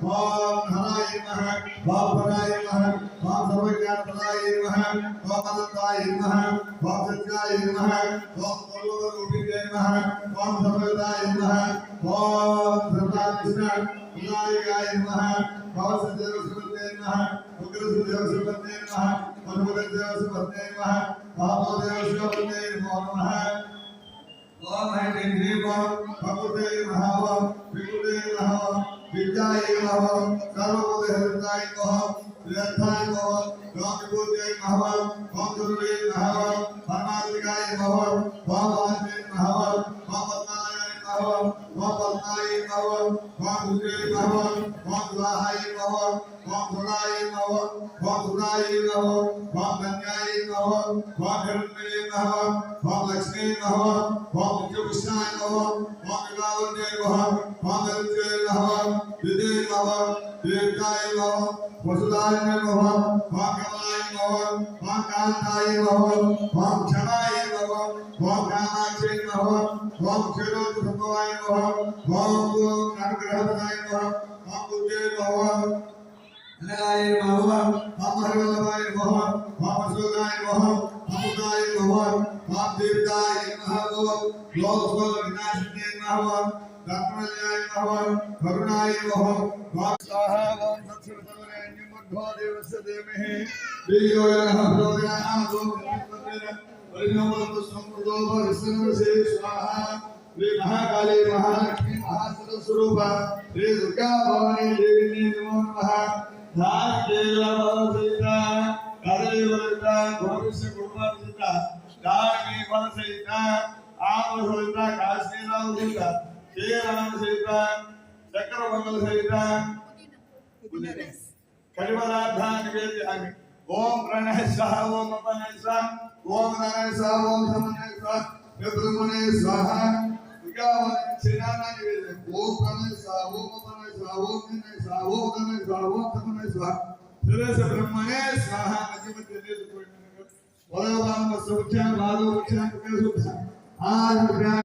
ओम हराय नमः ओम पराय नमः ओम सर्वज्ञानप्रदाय नमः ओम अनंताय नमः ओम सत्याय नमः ओम सर्वरूपिणे नमः ओम सर्वदाय नमः ओम सर्वाधिष्ठान विनायकाय नमः ओम सत्यदेवसुपते नमः उग्रदेवसुपते नमः मनोदेवसुपते नमः महादेवसुपते नमः ओम ऐं भगवते नमः विष्णुवे नमः विद्याय नमः सर्वभूतहिताय नमः विरथाय नमः रामविभूते नमः ओम गुरुवे नमः परमात्मिकाय नमः ओम वासवे नमः ओम पद्माय नमः ओम पद्माय नमः ओम गुरुवे नमः ओम स्वाहाय नमः ओम गुणाय नमः ओम गुणाय नमः ओम गंगाय नमः ओम हिरण्मये नमः ओम लक्ष्मी नमः ओम विष्णुशाय नमः ओम विलावन्ये नमः ओम दरिद्रे नमः विदे नमः देवताय नमः वसुदाय नमः ओम कमलाय नमः ओम कांताय नमः ओम क्षमाय नमः ओम कामाक्षे नमः ओम क्षीरोत्सवाय नमः ओम अनुग्रहप्रदाय नमः ओम बुद्धे नमः नराय नमः ओम हरिवल्लभाय नमः ओम अशोकाय नमः ओम उदाय नमः ओम देवताय नमः ओम लोकविनाशिने नमः रत्नाय नमः करुणाय नमः ओम स्वाहा ओम सत्सर्वतमरेण्यमध्वो देवस्य देमहि धियो यः प्रचोदयात् परिणमतु संकृतो भविष्यन्ति स्वाहा श्री महाकाली महालक्ष्मी महासरस्वरूपा श्री दुर्गा भवानी देवी नमो नमः धाकेला भवसीता कदलीवलिता भविष्य कुर्मसीता दागी भवसीता आमसोता काशीनावसीता केरामसीता चक्रमंगलसीता कलिपदार्था निवेदयामि ओम प्रणय स्वाहा ओम अपनय स्वाहा ओम नमः स्वाहा ओम समन्वय स्वाहा यद्रुमणे स्वाहा विज्ञापन सेनाना निवेदन ओम प्रणय स्वाहा ओम अपनय स्वाहा ओम नमः स्वाहा ओम नमः स्वाहा ओम समन्वय स्वाहा सर्वस्य ब्रह्मणे स्वाहा मध्यमध्य देश कोई वरवाम सौख्य भागो वृक्षां कृपया सुख आज